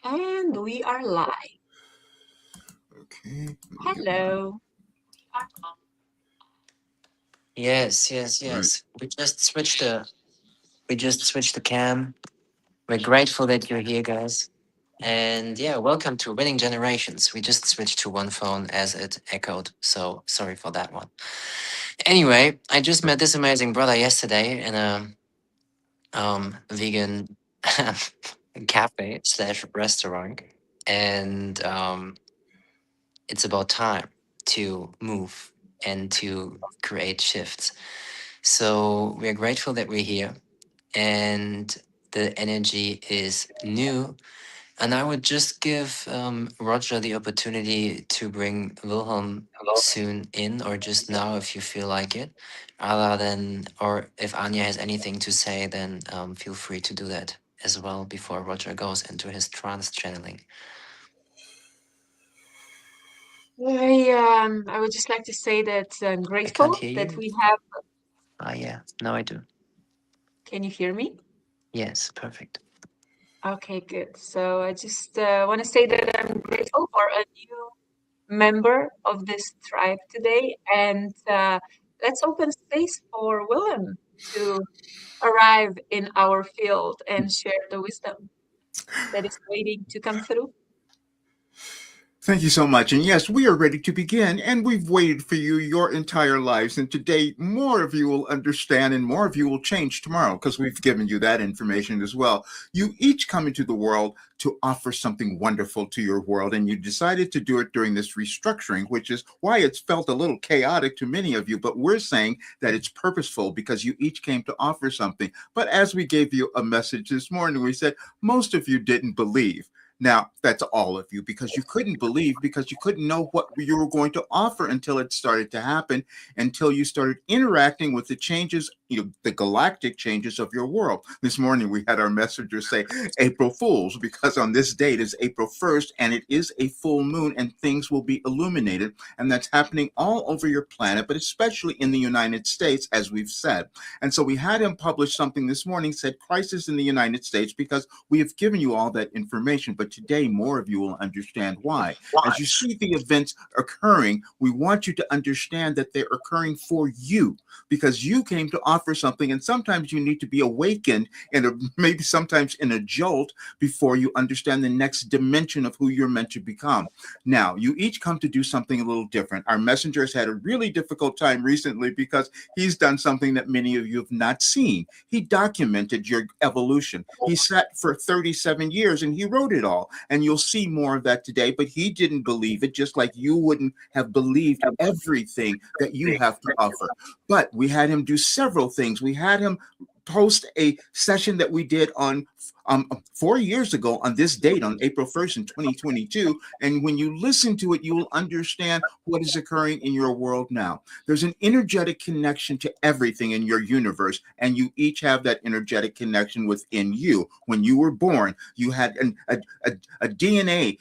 And we are live. Okay, let me get mine. Hello. Yes, All right. yes. We just switched the cam. We're grateful that you're here, guys. And yeah, welcome to Winning Generations. We just switched to one phone as it echoed, so sorry for that one. Anyway, I just met this amazing brother yesterday in a vegan cafe slash restaurant, and it's about time to move and to create shifts. So we're grateful that we're here and the energy is new. And I would just give Roger the opportunity to bring Wilhelm soon in, or just now if you feel like it. Other than, or if Anja has anything to say, then feel free to do that as well before Roger goes into his trance channeling. I would just like to say that I'm I can't grateful hear that you. we have. Ah, yeah, now I do. Can you hear me? Yes, perfect. Okay, good. So I just want to say that I'm grateful for a new member of this tribe today, and let's open space for Willem to arrive in our field and share the wisdom that is waiting to come through. Thank you so much. And yes, we are ready to begin, and we've waited for you your entire lives. And today, more of you will understand, and more of you will change tomorrow because we've given you that information as well. You each come into the world to offer something wonderful to your world, and you decided to do it during this restructuring, which is why it's felt a little chaotic to many of you. But we're saying that it's purposeful because you each came to offer something. But as we gave you a message this morning, we said most of you didn't believe. Now, that's all of you because you couldn't believe because you couldn't know what you were going to offer until it started to happen, until you started interacting with the changes, the galactic changes of your world. This morning, we had our messenger say April Fools because on this date is April 1st and it is a full moon and things will be illuminated. And that's happening all over your planet, but especially in the United States, as we've said. And so we had him publish something this morning, said Crisis in the United States, because we have given you all that information, but today more of you will understand why. As you see the events occurring, we want you to understand that they're occurring for you because you came to offer something, and sometimes you need to be awakened maybe sometimes in a jolt before you understand the next dimension of who you're meant to become. Now, you each come to do something a little different. Our messenger has had a really difficult time recently because he's done something that many of you have not seen. He documented your evolution. He sat for 37 years and he wrote it all. And you'll see more of that today, but he didn't believe it, just like you wouldn't have believed everything that you have to offer. But we had him do several things. We had him post a session that we did on 4 years ago on this date on April 1st in 2022. And when you listen to it, you will understand what is occurring in your world now. There's an energetic connection to everything in your universe, and you each have that energetic connection within you. When you were born, you had a DNA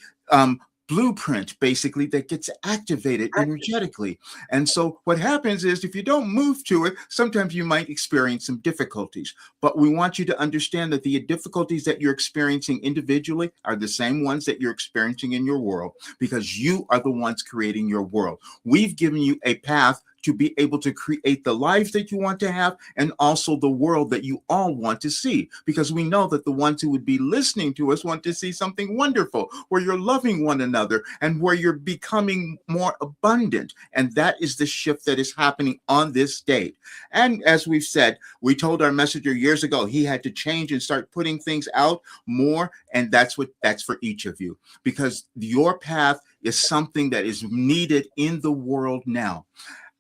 blueprint basically that gets activated energetically. And so what happens is if you don't move to it, sometimes you might experience some difficulties. But we want you to understand that the difficulties that you're experiencing individually are the same ones that you're experiencing in your world because you are the ones creating your world. We've given you a path to be able to create the life that you want to have and also the world that you all want to see. Because we know that the ones who would be listening to us want to see something wonderful where you're loving one another and where you're becoming more abundant. And that is the shift that is happening on this date. And as we've said, we told our messenger years ago he had to change and start putting things out more. And that's for each of you because your path is something that is needed in the world now.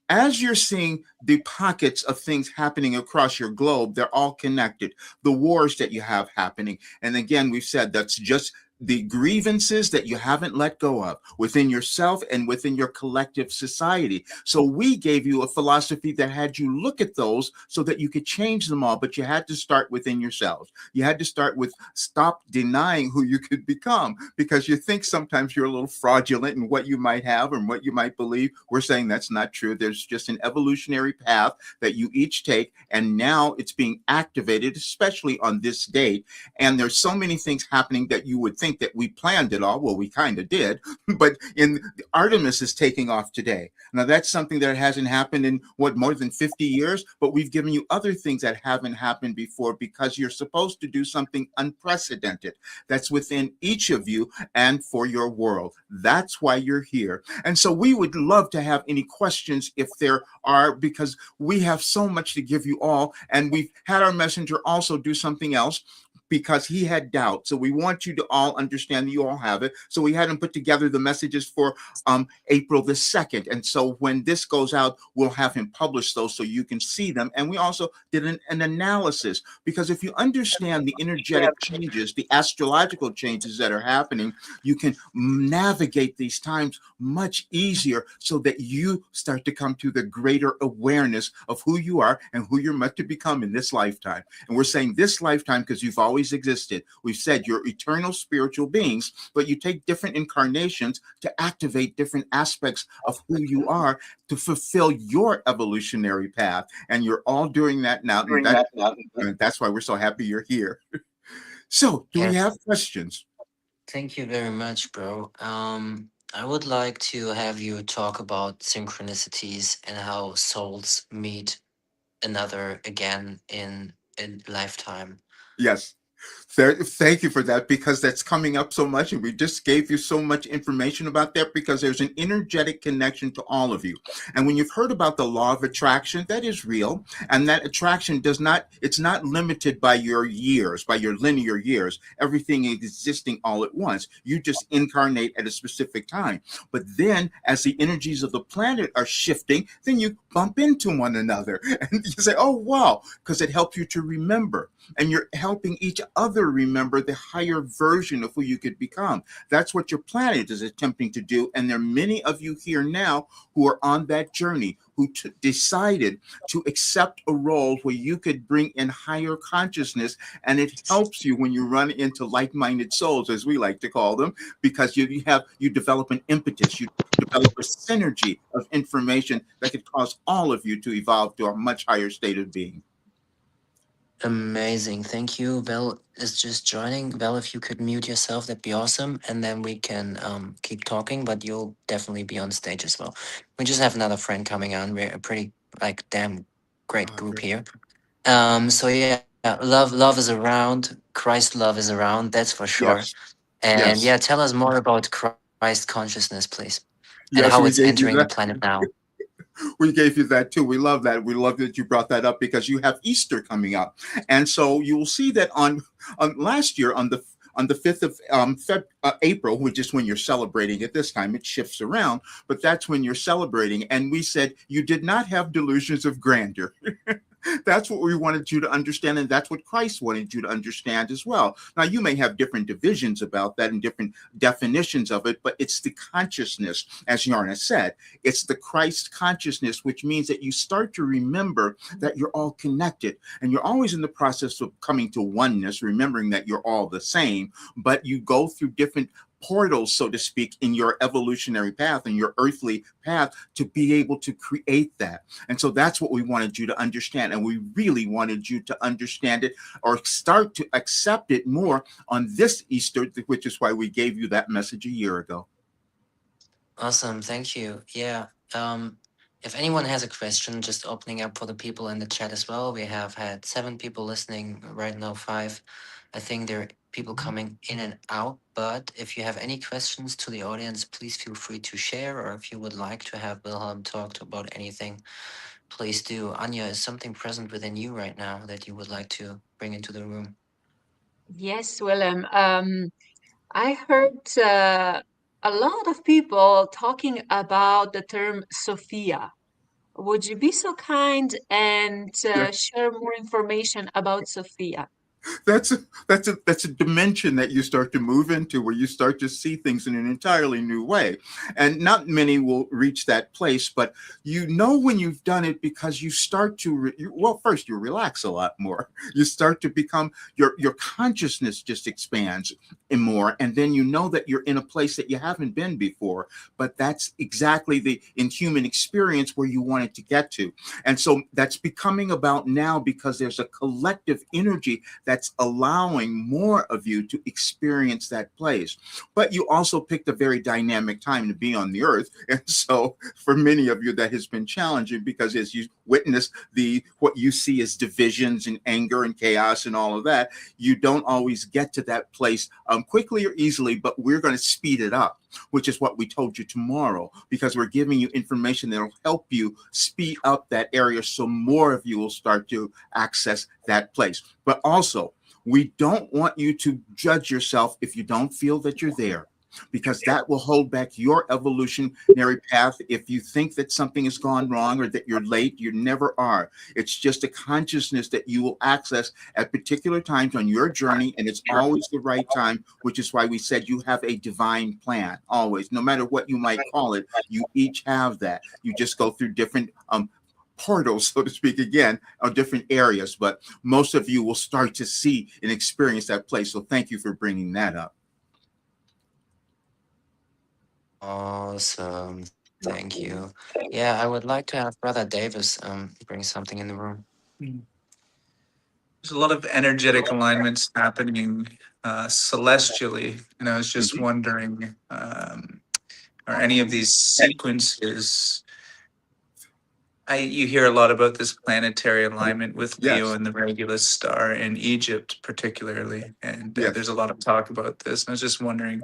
As you're seeing the pockets of things happening across your globe, they're all connected. The wars that you have happening. And again, we've said that's just the grievances that you haven't let go of within yourself and within your collective society. So we gave you a philosophy that had you look at those so that you could change them all, but you had to start within yourselves. You had to start with stop denying who you could become because you think sometimes you're a little fraudulent in what you might have and what you might believe. We're saying that's not true. There's just an evolutionary path that you each take, and now it's being activated, especially on this date. And there's so many things happening that you would think think that we planned it all. Well, we kind of did, but in Artemis is taking off today. Now that's something that hasn't happened in what, more than 50 years, but we've given you other things that haven't happened before because you're supposed to do something unprecedented that's within each of you and for your world. That's why you're here. And so we would love to have any questions if there are, because we have so much to give you all. And we've had our messenger also do something else because he had doubt. So we want you to all understand that you all have it. So we had him put together the messages for April the 2nd. And so when this goes out, we'll have him publish those so you can see them. And we also did an analysis, because if you understand the energetic changes, the astrological changes that are happening, you can navigate these times much easier so that you start to come to the greater awareness of who you are and who you're meant to become in this lifetime. And we're saying this lifetime because you've always existed. We've said you're eternal spiritual beings, but you take different incarnations to activate different aspects of who you are to fulfill your evolutionary path. And you're all doing that now. And that's why we're so happy you're here. So, do we have Yes. questions? Thank you very much, bro. I would like to have you talk about synchronicities and how souls meet another again in a lifetime. Yes. Thank you for that, because that's coming up so much, and we just gave you so much information about that because there's an energetic connection to all of you. And when you've heard about the law of attraction, that is real, and that attraction it's not limited by your years, by your linear years, everything existing all at once. You just incarnate at a specific time. But then as the energies of the planet are shifting, then you bump into one another and you say, oh wow, because it helps you to remember, and you're helping each other remember the higher version of who you could become. That's what your planet is attempting to do. And there are many of you here now who are on that journey, who decided to accept a role where you could bring in higher consciousness. And it helps you when you run into like-minded souls, as we like to call them, because you develop an impetus, you develop a synergy of information that could cause all of you to evolve to a much higher state of being. Amazing. Thank you. Val is just joining. Val, if you could mute yourself, that'd be awesome. And then we can keep talking, but you'll definitely be on stage as well. We just have another friend coming on. We're a pretty like damn great group Great. here. So yeah, love is around. Christ love is around, that's for sure. Yes. And yeah, Yes. tell us more about Christ consciousness, please. And how it's Yes, we entering gave the you that. planet now. We gave you that too. We love that. We love that you brought that up because you have Easter coming up, and so you will see that on last year on the 5th of April, which is when you're celebrating it. This time it shifts around, but that's when you're celebrating. And we said you did not have delusions of grandeur. That's what we wanted you to understand, and that's what Christ wanted you to understand as well. Now, you may have different divisions about that and different definitions of it, but it's the consciousness, as Jarne said. It's the Christ consciousness, which means that you start to remember that you're all connected, and you're always in the process of coming to oneness, remembering that you're all the same, but you go through different portals, so to speak, in your evolutionary path and your earthly path to be able to create that. And so that's what we wanted you to understand. And we really wanted you to understand it or start to accept it more on this Easter, which is why we gave you that message a year ago. Awesome, thank you. Yeah. If anyone has a question, just opening up for the people in the chat as well. We have had 7 people listening right now, 5. I think there are people coming in and out, but if you have any questions to the audience, please feel free to share, or if you would like to have Wilhelm talk about anything, please do. Anja, is something present within you right now that you would like to bring into the room? Yes, Willem. I heard a lot of people talking about the term Sophia. Would you be so kind and share more information about Sophia? That's a dimension that you start to move into, where you start to see things in an entirely new way. And not many will reach that place, but you know when you've done it, because you start to well, first you relax a lot more. You start to become your consciousness just expands and more, and then you know that you're in a place that you haven't been before. But that's exactly the in human experience where you want it to get to. And so that's becoming about now, because there's a collective energy that that's allowing more of you to experience that place. But you also picked a very dynamic time to be on the earth. And so for many of you, that has been challenging because as you witness what you see as divisions and anger and chaos and all of that, you don't always get to that place quickly or easily, but we're going to speed it up, which is what we told you tomorrow, because we're giving you information that will help you speed up that area so more of you will start to access that place. But also, we don't want you to judge yourself if you don't feel that you're there, because that will hold back your evolutionary path. If you think that something has gone wrong or that you're late, you never are. It's just a consciousness that you will access at particular times on your journey, and it's always the right time, which is why we said you have a divine plan, always. No matter what you might call it, you each have that. You just go through different portals, so to speak, again, of different areas, but most of you will start to see and experience that place. So thank you for bringing that up. Awesome. Thank you. Yeah, I would like to have Brother Davis bring something in the room. There's a lot of energetic alignments happening celestially, and I was just wondering, are any of these sequences? You hear a lot about this planetary alignment with Leo Yes. and the Regulus star in Egypt, particularly, and Yes. there's a lot of talk about this. And I was just wondering,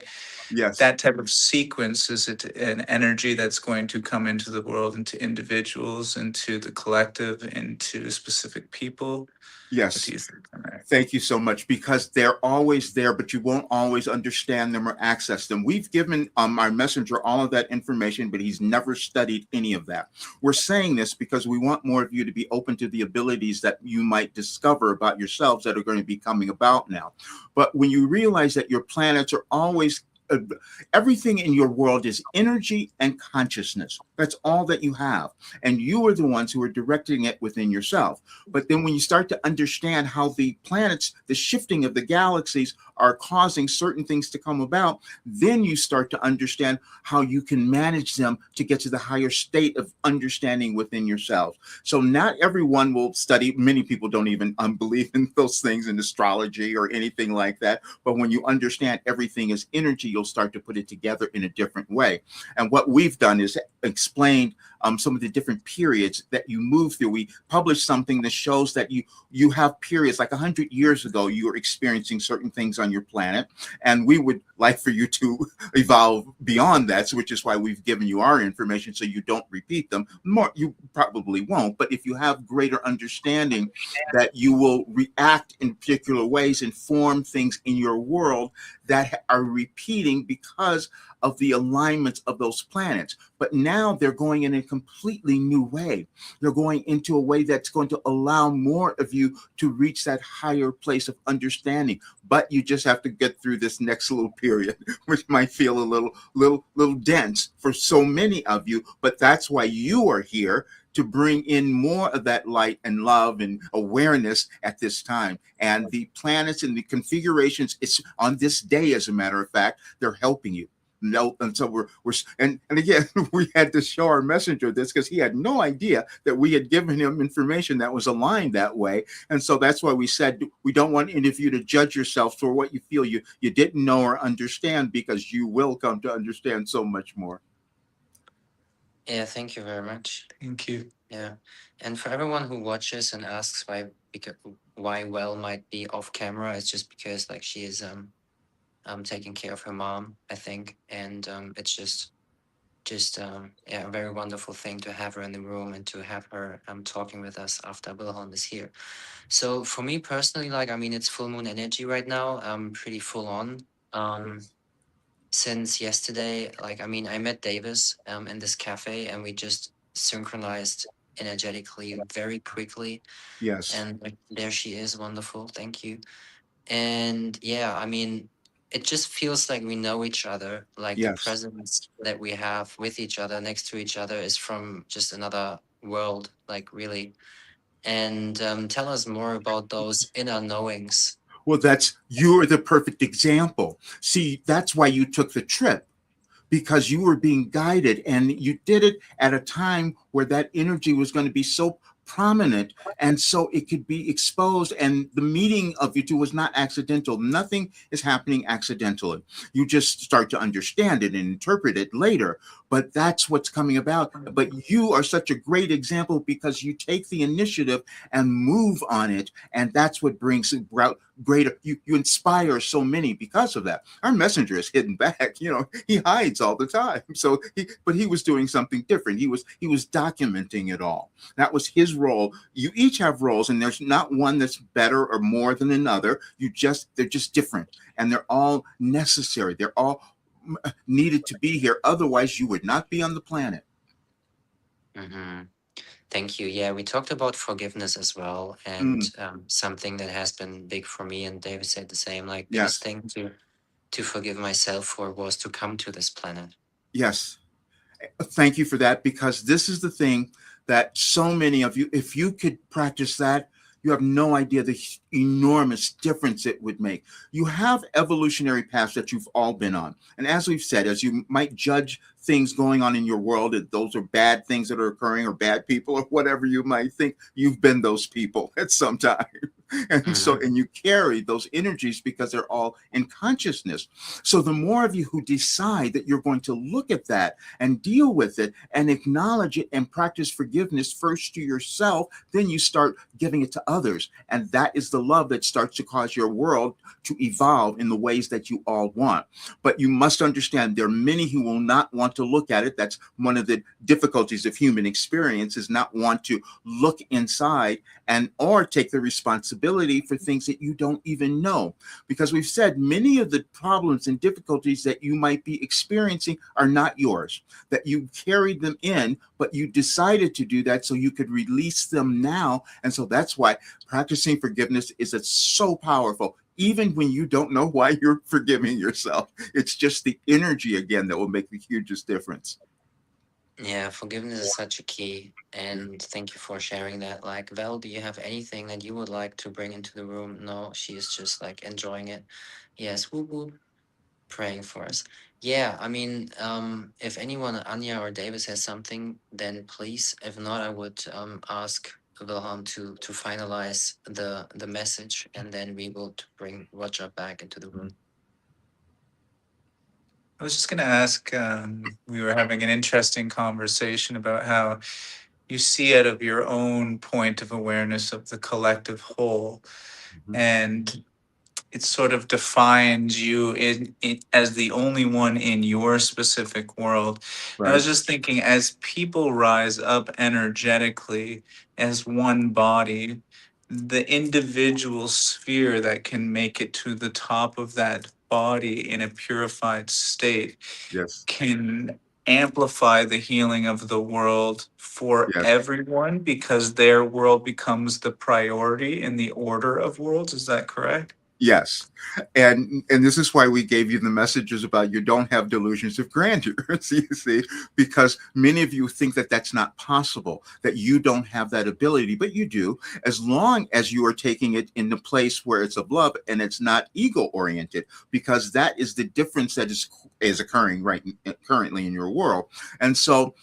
Yes. that type of sequence, is it an energy that's going to come into the world, into individuals, into the collective, into specific people? Yes. What do you think on that? Thank you so much, because they're always there, but you won't always understand them or access them. We've given our messenger all of that information, but he's never studied any of that. We're saying this because we want more of you to be open to the abilities that you might discover about yourselves that are going to be coming about now. But when you realize that your planets are always everything in your world is energy and consciousness. That's all that you have. And you are the ones who are directing it within yourself. But then when you start to understand how the planets, the shifting of the galaxies are causing certain things to come about, then you start to understand how you can manage them to get to the higher state of understanding within yourself. So not everyone will study. Many people don't even believe in those things in astrology or anything like that. But when you understand everything is energy, you'll start to put it together in a different way. And what we've done is explained some of the different periods that you move through. We published something that shows that you have periods, like 100 years ago, you were experiencing certain things on your planet, and we would like for you to evolve beyond that, which is why we've given you our information so you don't repeat them. More, you probably won't, but if you have greater understanding that you will react in particular ways and form things in your world that are repeating because of the alignments of those planets. But now they're going in a completely new way. They're going into a way that's going to allow more of you to reach that higher place of understanding. But you just have to get through this next little period, which might feel a little dense for so many of you. But that's why you are here, to bring in more of that light and love and awareness at this time. And the planets and the configurations, it's on this day, as a matter of fact, they're helping you. No, and so we're and again, we had to show our messenger this because he had no idea that we had given him information that was aligned that way. And so that's why we said we don't want any of you to judge yourself for what you feel you didn't know or understand, because you will come to understand so much more. Yeah, thank you very much. Thank you. Yeah, and for everyone who watches and asks why Well might be off camera, it's just because like she is taking care of her mom, I think, and it's just yeah, a very wonderful thing to have her in the room and to have her talking with us after Wilhelm is here. So for me personally, like I mean, it's full moon energy right now. Pretty full on. Since yesterday, like I mean, I met Davis in this cafe, and we just synchronized energetically very quickly. Yes. And like, there she is, wonderful. Thank you. And yeah, I mean, it just feels like we know each other. Like the Yes. presence that we have with each other, next to each other, is from just another world, like really. And tell us more about those inner knowings. Well, you're the perfect example. See, that's why you took the trip, because you were being guided, and you did it at a time where that energy was going to be so prominent, and so it could be exposed, and the meeting of you two was not accidental. Nothing is happening accidentally. You just start to understand it and interpret it later, but that's what's coming about. But you are such a great example because you take the initiative and move on it, and that's what brings about greater. You inspire so many because of that. Our messenger is hidden back, he hides all the time. So but he was doing something different. He was documenting it all. That was his role. You each have roles, and there's not one that's better or more than another. They're just different, and they're all necessary. They're all needed to be here. Otherwise, you would not be on the planet. Hmm. Thank you. Yeah, we talked about forgiveness as well, and Mm, something that has been big for me. And David said the same. Like, biggest yes, thing to forgive myself for was to come to this planet. yes. Thank you for that, because this is the thing that so many of you, if you could practice that, you have no idea the enormous difference it would make. You have evolutionary paths that you've all been on. And as we've said, as you might judge things going on in your world, that those are bad things that are occurring or bad people or whatever you might think, you've been those people at some time. Hmm. And you carry those energies because they're all in consciousness. So the more of you who decide that you're going to look at that and deal with it and acknowledge it and practice forgiveness first to yourself, then you start giving it to others. And that is the love that starts to cause your world to evolve in the ways that you all want. But you must understand there are many who will not want to look at it. That's one of the difficulties of human experience, is not want to look inside and or take the responsibility for things that you don't even know. Because we've said many of the problems and difficulties that you might be experiencing are not yours, that you carried them in, but you decided to do that so you could release them now. And so that's why practicing forgiveness is so powerful. Even when you don't know why you're forgiving yourself, it's just the energy again that will make the hugest difference. Yeah, forgiveness is such a key. And thank you for sharing that. Like, Val, do you have anything that you would like to bring into the room? No, she is just like enjoying it. Yes, whoop whoop, praying for us. Yeah, I mean, if anyone, Anja or Davis, has something, then please. If not, I would ask Wilhelm to finalize the message, and then we will bring Roger back into the room. I was just going to ask, we were having an interesting conversation about how you see out of your own point of awareness of the collective whole, Mhm. and it sort of defines you in as the only one in your specific world. And I was Right. just thinking, as people rise up energetically as one body, the individual sphere that can make it to the top of that body in a purified state Yes. can amplify the healing of the world for Yes. everyone, because their world becomes the priority in the order of worlds. Is that correct? Yes. And this is why we gave you the messages about you don't have delusions of grandeur. See, because many of you think that that's not possible, that you don't have that ability, but you do, as long as you are taking it in the place where it's of love and it's not ego oriented, because that is the difference that is occurring currently in your world. And so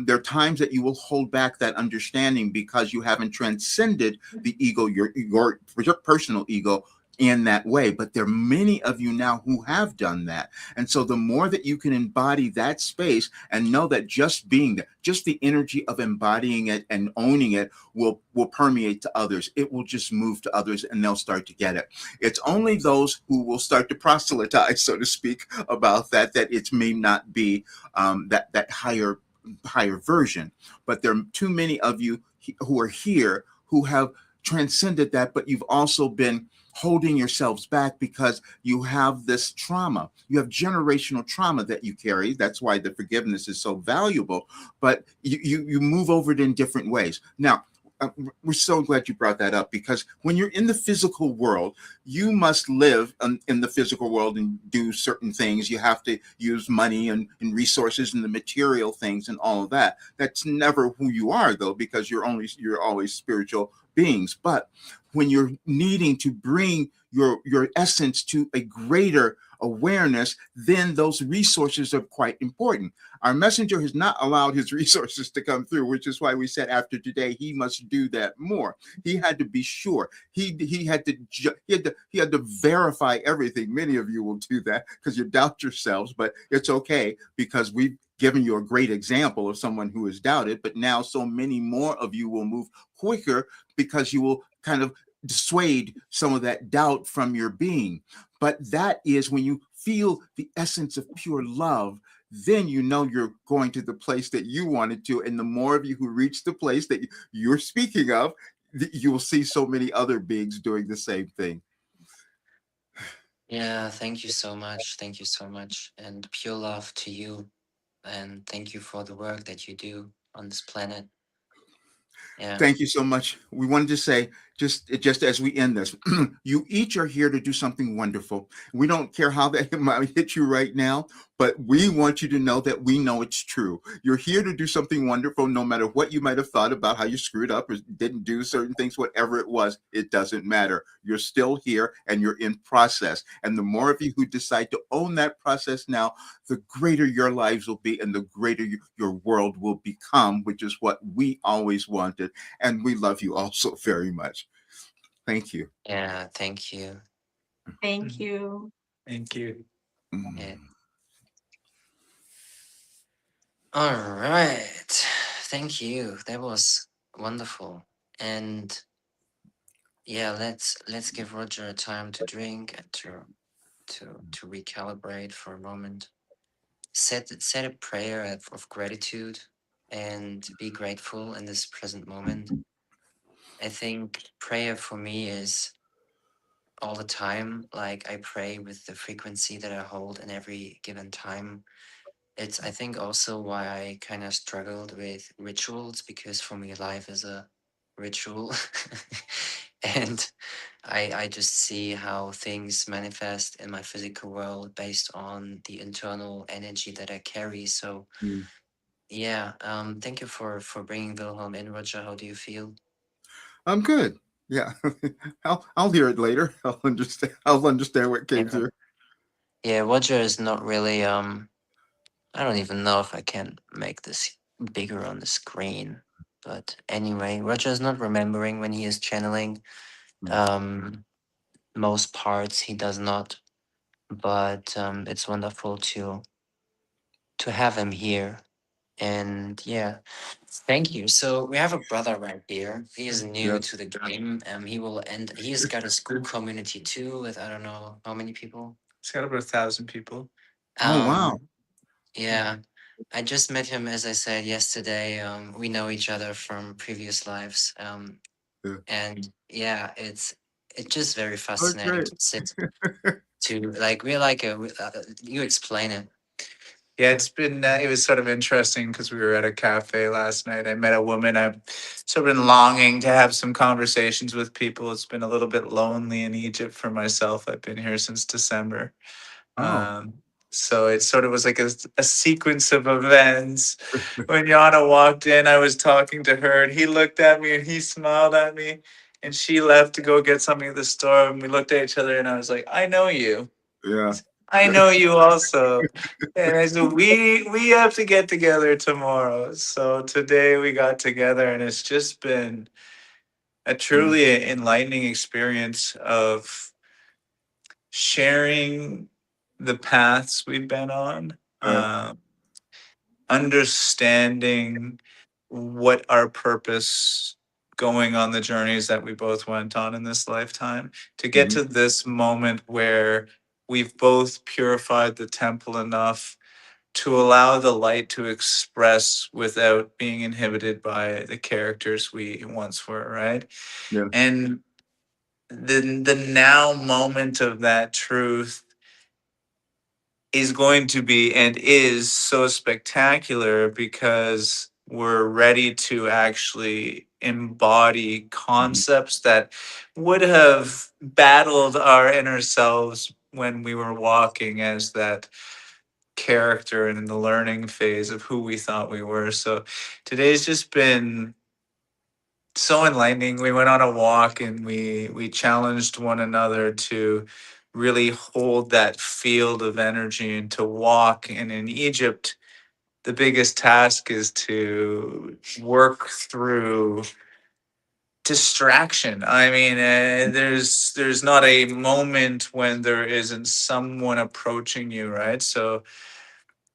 there are times that you will hold back that understanding because you haven't transcended the ego, your personal ego, in that way. But there are many of you now who have done that. And so the more that you can embody that space and know that just being there, just the energy of embodying it and owning it will permeate to others. It will just move to others and they'll start to get it. It's only those who will start to proselytize, so to speak, about that it may not be that higher version. But there are too many of you who are here who have transcended that, but you've also been holding yourselves back because you have this trauma. You have generational trauma that you carry. That's why the forgiveness is so valuable. But you move over it in different ways. Now, we're so glad you brought that up, because when you're in the physical world, you must live in the physical world and do certain things. You have to use money and resources and the material things and all of that. That's never who you are, though, because you're always spiritual beings. But when you're needing to bring your essence to a greater awareness, then those resources are quite important. Our messenger has not allowed his resources to come through, which is why we said after today he must do that more. He had to be sure. He had to verify everything. Many of you will do that because you doubt yourselves, but it's okay because we've given you a great example of someone who has doubted. But now so many more of you will move quicker because you will kind of dissuade some of that doubt from your being. But that is when you feel the essence of pure love, then you know you're going to the place that you wanted to. And the more of you who reach the place that you're speaking of, you will see so many other beings doing the same thing. Yeah, thank you so much. Thank you so much. And pure love to you. And thank you for the work that you do on this planet. Yeah. Thank you so much. We wanted to say, just as we end this, you each are here to do something wonderful. We don't care how that might hit you right now, but we want you to know that we know it's true. You're here to do something wonderful, no matter what you might have thought about how you screwed up or didn't do certain things, whatever it was, it doesn't matter. You're still here and you're in process. And the more of you who decide to own that process now, the greater your lives will be and the greater your world will become, which is what we always wanted. And we love you all so very much. Thank you. Yeah, thank you. Thank you. Thank you. Yeah. Mm. All right. Thank you. That was wonderful. And yeah, let's give Roger a time to drink and to recalibrate for a moment. Set a prayer of gratitude and be grateful in this present moment. I think prayer for me is all the time. Like I pray with the frequency that I hold in every given time. It's I think also why I kind of struggled with rituals because for me life is a ritual. And I just see how things manifest in my physical world based on the internal energy that I carry. So Mm. yeah, thank you for bringing Wilhelm in, Roger. How do you feel? I'm good. Yeah. I'll hear it later. I'll understand what came Yeah, through. yeah, Roger is not really I don't even know if I can make this bigger on the screen. But anyway, Roger is not remembering when he is channeling. Mm. Um, most parts he does not, but it's wonderful to have him here. And yeah, thank you. So we have a brother right here. He is new Yeah. to the game. He will end. He's got a school community too, with I don't know how many people. It's got over 1,000 people. Oh wow. Um, yeah, I just met him, as I said yesterday. We know each other from previous lives. Yeah. And yeah, it's just very Oh, fascinating great. to sit to like we're like you explain it. Yeah, it's been, it was sort of interesting because we were at a cafe last night. I met a woman. I've sort of been longing to have some conversations with people. It's been a little bit lonely in Egypt for myself. I've been here since December. Oh. Um, so it sort of was like a sequence of events. When Yana walked in, I was talking to her, and he looked at me and he smiled at me. And she left to go get something at the store, and we looked at each other, and I was like, "I know you. Yeah. I know you also." And I said, "We have to get together tomorrow." So today we got together, and it's just been a Mm. truly enlightening experience of sharing the paths we've been on, Yeah. understanding what our purpose going on the journeys that we both went on in this lifetime to get Mhm. to this moment where we've both purified the temple enough to allow the light to express without being inhibited by the characters we once were, right? Yeah. And the now moment of that truth is going to be and is so spectacular because we're ready to actually embody Mhm. concepts that would have battled our inner selves when we were walking as that character and in the learning phase of who we thought we were. So today's just been so enlightening. We went on a walk and we challenged one another to really hold that field of energy and to walk. And in Egypt, the biggest task is to work through distraction. I mean, there's not a moment when there isn't someone approaching you, right? So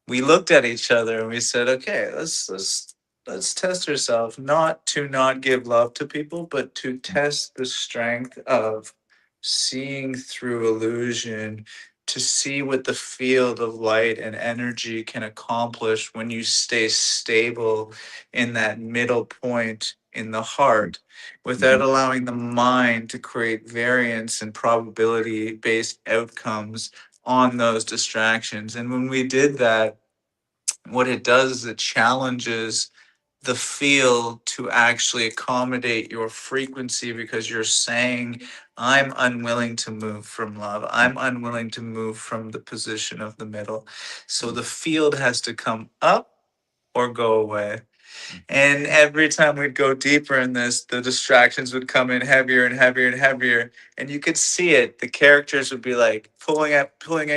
we looked at each other and we said, okay, let's test ourselves, not to not give love to people, but to test the strength of seeing through illusion, to see what the field of light and energy can accomplish when you stay stable in that middle point in the heart without Mhm. allowing the mind to create variance and probability based outcomes on those distractions. And when we did that, what it does is it challenges the field to actually accommodate your frequency because you're saying, I'm unwilling to move from love. I'm unwilling to move from the position of the middle. So the field has to come up or go away. And every time we'd go deeper in this, the distractions would come in heavier and heavier and heavier. And you could see it. The characters would be like pulling at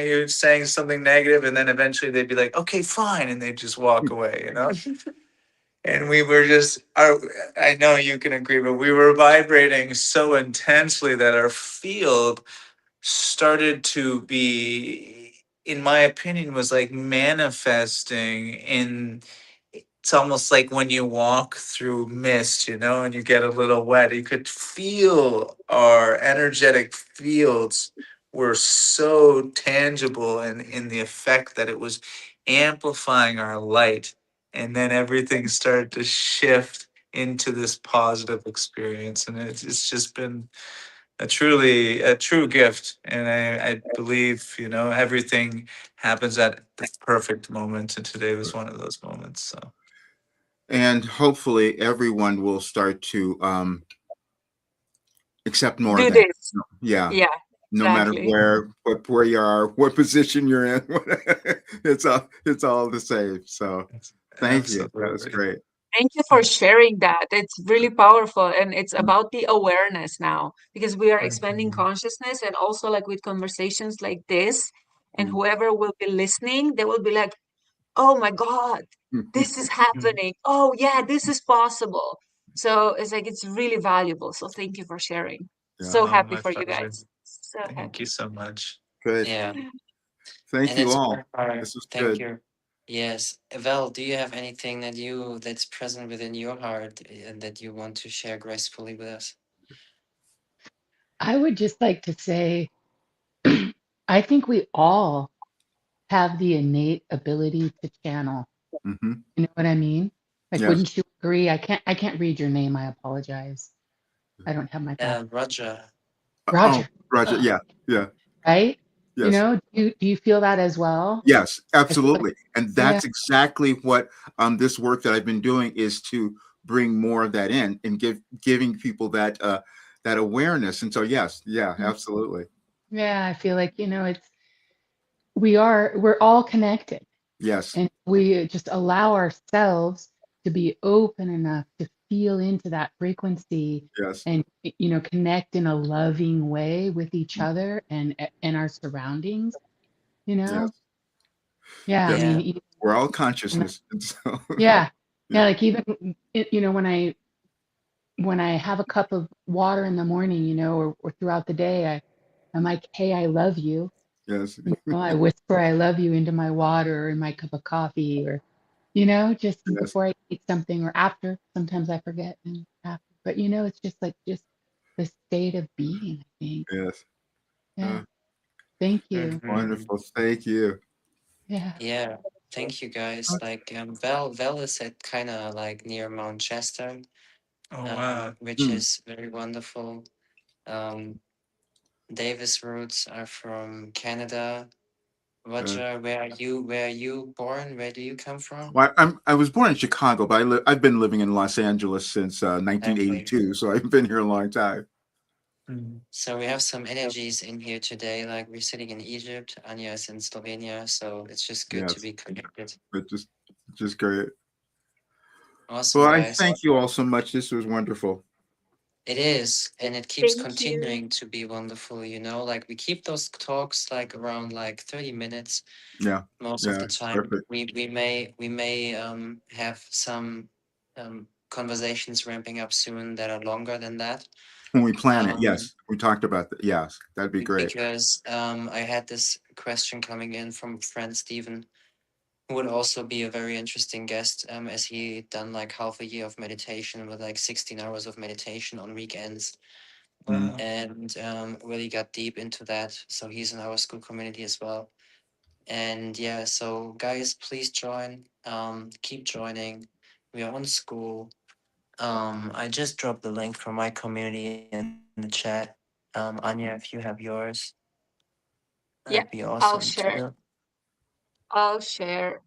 you, saying something negative, and then eventually they'd be like, okay, fine, and they'd just walk away, you know? And we were just I know you can agree, but we were vibrating so intensely that our field started to be, in my opinion, was like manifesting in, it's almost like when you walk through mist, you know, and you get a little wet. You could feel our energetic fields were so tangible and in the effect that it was amplifying our light. And then everything started to shift into this positive experience. And it's just been a true gift. And I believe, you know, everything happens at the perfect moment. And today was one of those moments. So. And hopefully everyone will start to accept more of Do that. this. Yeah. Yeah, No matter exactly. where you are, what position you're in, it's all the same. So thank you. That was Absolutely. great. Thank you for sharing that. It's really powerful. And it's about the awareness now because we are expanding Mhm. consciousness and also like with conversations like this. And Mm. whoever will be listening, they will be like, oh my God, this is happening. Oh, yeah, this is possible. So it's like, it's really valuable. So thank you for sharing. Yeah, So happy My for you pleasure. guys. So Thank you happy. so much. good. Yeah, Thank and you it's all. our part. This was Thank good. you. Yes, Val, do you have anything that's present within your heart and that you want to share gracefully with us? I would just like to say, I think we all have the innate ability to channel. Hmm. You know what I mean? Like, Yes. wouldn't you agree? I can't read your name. I apologize. I don't have my glasses. Roger. Oh, Roger, Roger. Yeah. Yeah. right? You Yes. know, do you feel that as well? Yes. I feel like, Absolutely. And yeah, that's exactly what this work that I've been doing is to bring more of that in and giving people that awareness. And so yes, yeah, absolutely. yeah, I feel like, we're all connected. Yes. And we just allow ourselves to be open enough to feel into that frequency Yes. and connect in a loving way with each other and our surroundings, you Yes. know? Yeah, I Yes. mean, Yeah. We're all even, consciousness. And so yeah. yeah. Yeah, like even when I have a cup of water in the morning, or throughout the day, I'm like, "Hey, I love you." Yes. I whisper I love you into my water or in my cup of coffee or, just Yes. before I eat something or after. Sometimes I forget and after. But it's just the state of being, I think. Yes. Yeah. Uh, Thank you. Hmm. wonderful. Thank you. Yeah. Yeah. Thank you guys. Like Val is at kind of like near Mount Chester, Oh, wow. which Hmm. is very wonderful. Um, Davis roots are from Canada. Uh, Roger, where are you born? Where do you come from? well, I was born in Chicago, but I've been living in Los Angeles since Exactly. 1982, so I've been here a long time. Mm. So we have some energies in here today. Like we're sitting in Egypt, Anja is in Slovenia, so it's just good to Yes, be connected. but just great. Well, Awesome, I guys. thank you all so much. This was wonderful. It is, and it keeps Thank you. continuing to be wonderful, you know, like we keep those talks like around like 30 minutes Yeah. most of Yeah. the It's time. perfect. We may have some conversations ramping up soon that are longer than that. When we plan it, Um, yes. We talked about that. Yes. That'd be great. because I had this question coming in from friend Stephen, who would also be a very interesting guest, as he done like half a year of meditation with like 16 hours of meditation on weekends, Mm. and really got deep into that. So he's in our school community as well. And yeah, so guys, please join. Keep joining. We are on school. I just dropped the link from my community in the chat. Anya, if you have yours, that'd Yeah, be awesome I'll share. too. I'll share.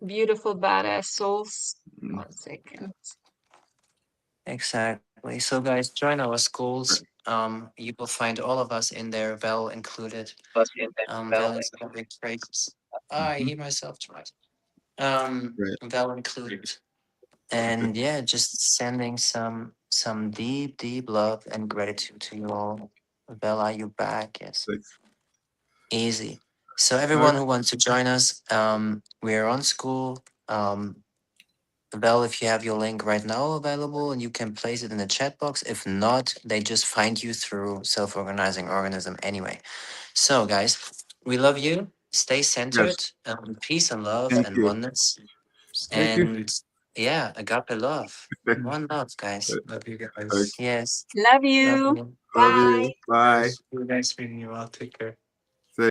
Beautiful badass souls. Mm. 1 second. Exactly. So guys, join our schools. You will find all of us in there, Val included. Val is having phrases. I Mhm. hear myself twice. Right. Val included. Perfect. And yeah, just sending some deep love and gratitude to you all. Val, are you back? Yes. Thanks. Easy. So All right. everyone who wants to join us, we're on school. Val, if you have your link right now available and you can place it in the chat box. If not, they just find you through self-organizing organism anyway. So guys, we love you. Stay Yes. centered. Peace and love Thank and you. oneness. Thank you. And yeah, agape love. One love, guys. Love you guys. Thanks. Yes. Love Love you. you. Love Bye. you. Bye. Nice meeting you all. Take care.